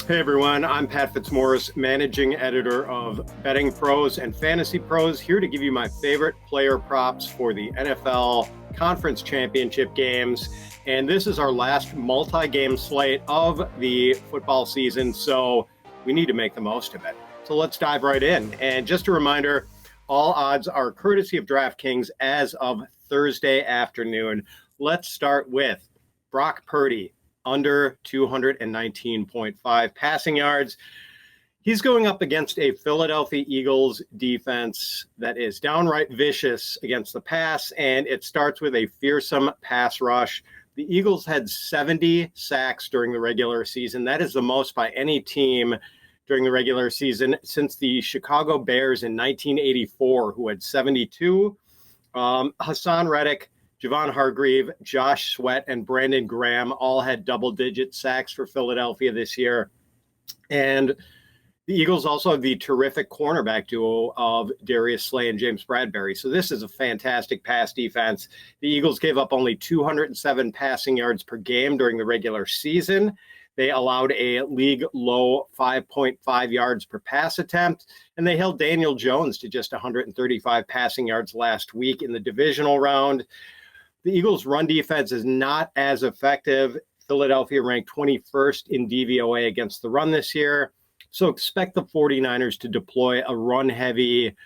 Hey everyone, I'm Pat Fitzmaurice, managing editor of BettingPros and Fantasy Pros, here to give you my favorite player props for the NFL Conference Championship games. And this is our last multi-game slate of the football season, so we need to make the most of it. So let's dive right in. And just a reminder, all odds are courtesy of DraftKings as of Thursday afternoon. Let's start with Brock Purdy, under 219.5 passing yards. He's going up against a Philadelphia Eagles defense that is downright vicious against the pass, and it starts with a fearsome pass rush. The Eagles had 70 sacks during the regular season. That is the most by any team during the regular season since the Chicago Bears in 1984, who had 72. Hassan Reddick, Javon Hargrave, Josh Sweat, and Brandon Graham all had double-digit sacks for Philadelphia this year. And the Eagles also have the terrific cornerback duo of Darius Slay and James Bradbury. So this is a fantastic pass defense. The Eagles gave up only 207 passing yards per game during the regular season. They allowed a league-low 5.5 yards per pass attempt, and they held Daniel Jones to just 135 passing yards last week in the divisional round. The Eagles' run defense is not as effective. Philadelphia ranked 21st in DVOA against the run this year. So expect the 49ers to deploy a run-heavy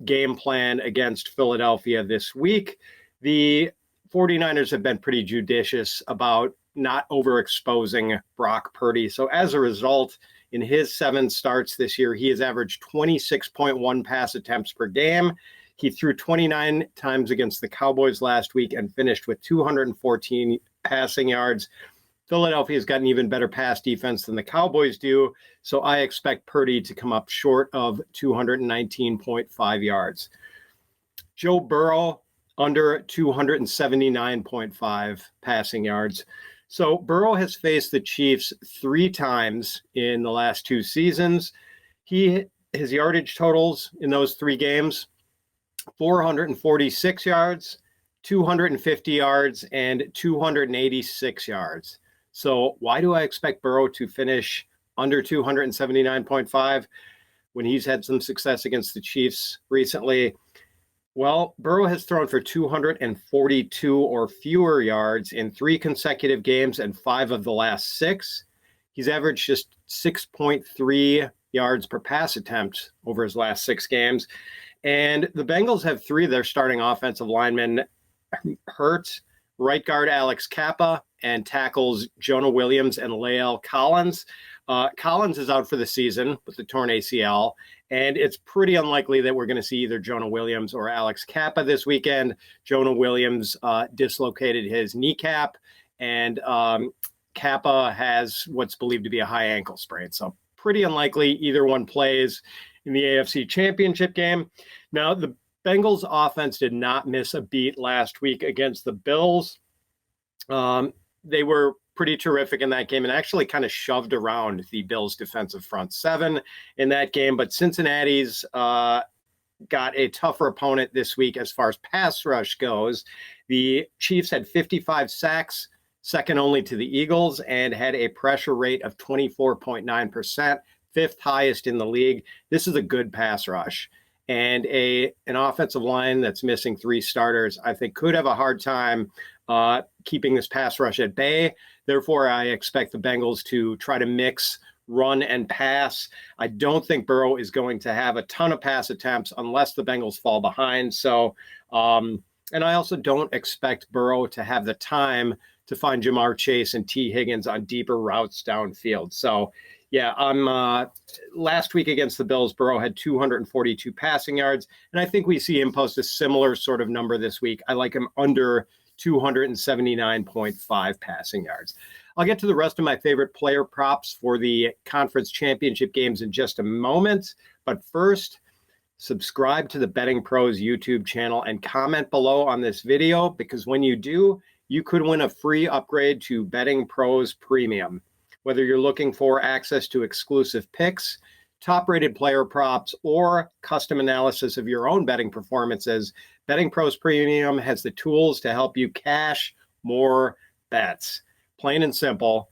game plan against Philadelphia this week. The 49ers have been pretty judicious about not overexposing Brock Purdy. So as a result, in his 7 starts this year, he has averaged 26.1 pass attempts per game. He threw 29 times against the Cowboys last week and finished with 214 passing yards. Philadelphia has got an even better pass defense than the Cowboys do, so I expect Purdy to come up short of 219.5 yards. Joe Burrow, under 279.5 passing yards. So Burrow has faced the Chiefs 3 times in the last 2 seasons. His yardage totals in those 3 games, 446 yards, 250 yards, and 286 yards. So why do I expect Burrow to finish under 279.5 when he's had some success against the Chiefs recently? Well, Burrow has thrown for 242 or fewer yards in 3 consecutive games and 5 of the last 6. He's averaged just 6.3 yards per pass attempt over his last 6 games. And the Bengals have 3 of their starting offensive linemen hurt: right guard Alex Kappa and tackles Jonah Williams and Lael Collins. Collins is out for the season with the torn ACL, and it's pretty unlikely that we're going to see either Jonah Williams or Alex Kappa this weekend. Jonah Williams dislocated his kneecap, and Kappa has what's believed to be a high ankle sprain. So pretty unlikely either one plays in the AFC Championship game. Now, the Bengals offense did not miss a beat last week against the Bills. They were pretty terrific in that game and actually kind of shoved around the Bills' defensive front 7 in that game. But Cincinnati's got a tougher opponent this week as far as pass rush goes. The Chiefs had 55 sacks, second only to the Eagles, and had a pressure rate of 24.9%. 5th highest in the league. This is a good pass rush. And an offensive line that's missing 3 starters, I think, could have a hard time keeping this pass rush at bay. Therefore, I expect the Bengals to try to mix run and pass. I don't think Burrow is going to have a ton of pass attempts unless the Bengals fall behind. So, and I also don't expect Burrow to have the time to find Jamar Chase and T. Higgins on deeper routes downfield. So, yeah, last week against the Bills, Burrow had 242 passing yards, and I think we see him post a similar sort of number this week. I like him under 279.5 passing yards. I'll get to the rest of my favorite player props for the conference championship games in just a moment, but first, subscribe to the Betting Pros YouTube channel and comment below on this video, because when you do, you could win a free upgrade to Betting Pros Premium. Whether you're looking for access to exclusive picks, top-rated player props, or custom analysis of your own betting performances, Betting Pros Premium has the tools to help you cash more bets. Plain and simple.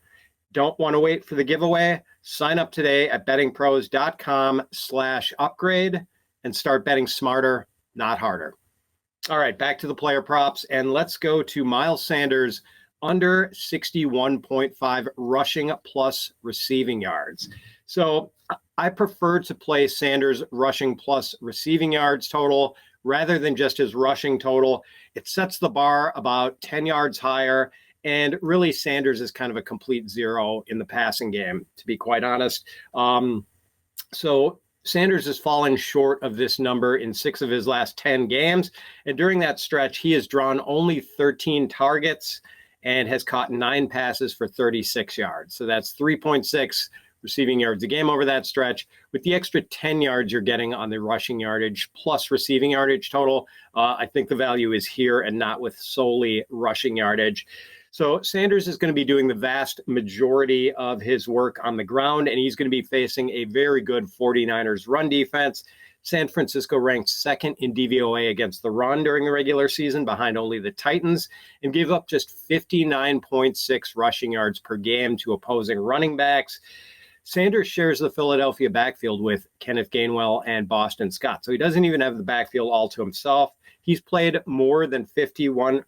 Don't want to wait for the giveaway? Sign up today at bettingpros.com/upgrade and start betting smarter, not harder. All right, back to the player props, and let's go to Miles Sanders under 61.5 rushing plus receiving yards. So I prefer to play Sanders rushing plus receiving yards total rather than just his rushing total. It sets the bar about 10 yards higher. And really, Sanders is kind of a complete zero in the passing game, to be quite honest. So Sanders has fallen short of this number in 6 of his last 10 games. And during that stretch, he has drawn only 13 targets and has caught 9 passes for 36 yards. So that's 3.6 receiving yards a game over that stretch. With the extra 10 yards you're getting on the rushing yardage plus receiving yardage total, I think the value is here and not with solely rushing yardage. So Sanders is going to be doing the vast majority of his work on the ground, and he's going to be facing a very good 49ers run defense. San Francisco ranked second in DVOA against the run during the regular season, behind only the Titans, and gave up just 59.6 rushing yards per game to opposing running backs. Sanders shares the Philadelphia backfield with Kenneth Gainwell and Boston Scott, so he doesn't even have the backfield all to himself. He's played more than 51.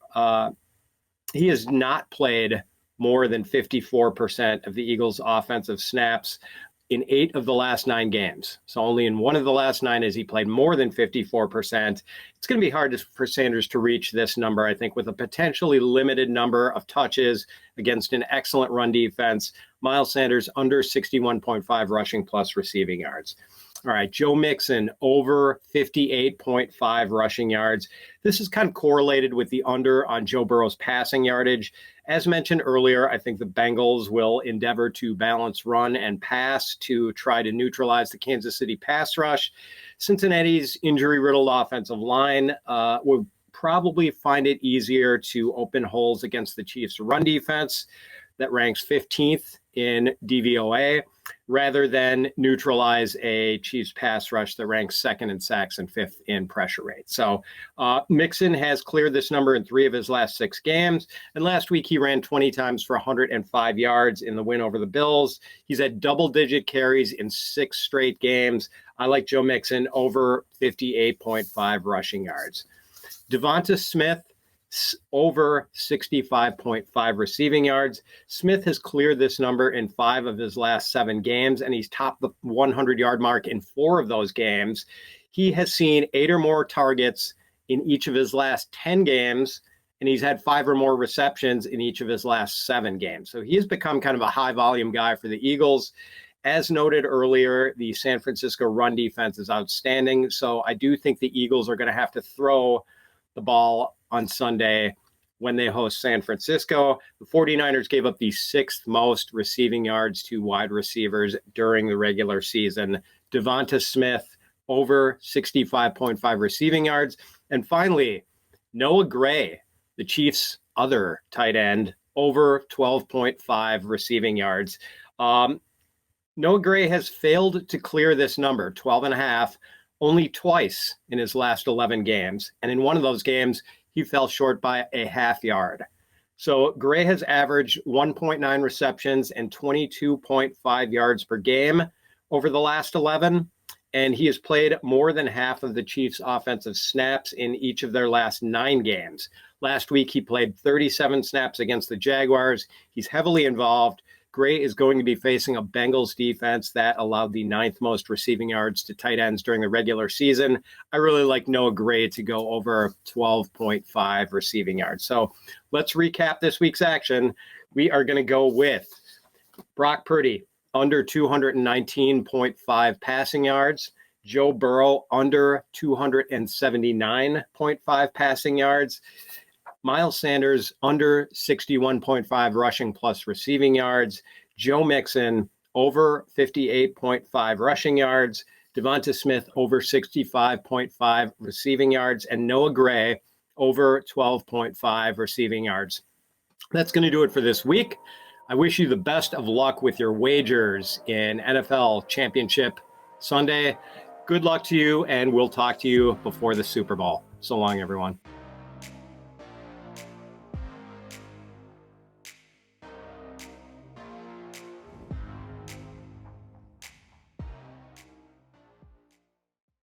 He has not played more than 54% of the Eagles' offensive snaps in 8 of the last 9 games. So only in 1 of the last 9 has he played more than 54%. It's going to be hard for Sanders to reach this number, I think, with a potentially limited number of touches against an excellent run defense. Miles Sanders under 61.5 rushing plus receiving yards. All right, Joe Mixon over 58.5 rushing yards. This is kind of correlated with the under on Joe Burrow's passing yardage. As mentioned earlier, I think the Bengals will endeavor to balance run and pass to try to neutralize the Kansas City pass rush. Cincinnati's injury-riddled offensive line will probably find it easier to open holes against the Chiefs' run defense that ranks 15th in DVOA, rather than neutralize a Chiefs pass rush that ranks 2nd in sacks and 5th in pressure rate. So Mixon has cleared this number in 3 of his last 6 games. And last week he ran 20 times for 105 yards in the win over the Bills. He's had double-digit carries in 6 straight games. I like Joe Mixon over 58.5 rushing yards. DeVonta Smith over 65.5 receiving yards. Smith has cleared this number in 5 of his last 7 games, and he's topped the 100-yard mark in 4 of those games. He has seen 8 or more targets in each of his last 10 games, and he's had 5 or more receptions in each of his last 7 games. So he has become kind of a high-volume guy for the Eagles. As noted earlier, the San Francisco run defense is outstanding, so I do think the Eagles are going to have to throw the ball on Sunday when they host San Francisco. The 49ers gave up the 6th most receiving yards to wide receivers during the regular season. DeVonta Smith over 65.5 receiving yards. And finally, Noah Gray, the Chiefs' other tight end, over 12.5 receiving yards. Noah Gray has failed to clear this number, 12.5, only twice in his last 11 games. And in one of those games, he fell short by a half yard. So Gray has averaged 1.9 receptions and 22.5 yards per game over the last 11. And he has played more than half of the Chiefs' offensive snaps in each of their last 9 games. Last week, he played 37 snaps against the Jaguars. He's heavily involved. Gray is going to be facing a Bengals defense that allowed the 9th most receiving yards to tight ends during the regular season. I really like Noah Gray to go over 12.5 receiving yards. So let's recap this week's action. We are going to go with Brock Purdy under 219.5 passing yards, Joe Burrow under 279.5 passing yards, Miles Sanders under 61.5 rushing plus receiving yards, Joe Mixon over 58.5 rushing yards, DeVonta Smith over 65.5 receiving yards, and Noah Gray over 12.5 receiving yards. That's going to do it for this week. I wish you the best of luck with your wagers in NFL Championship Sunday. Good luck to you, and we'll talk to you before the Super Bowl. So long, everyone.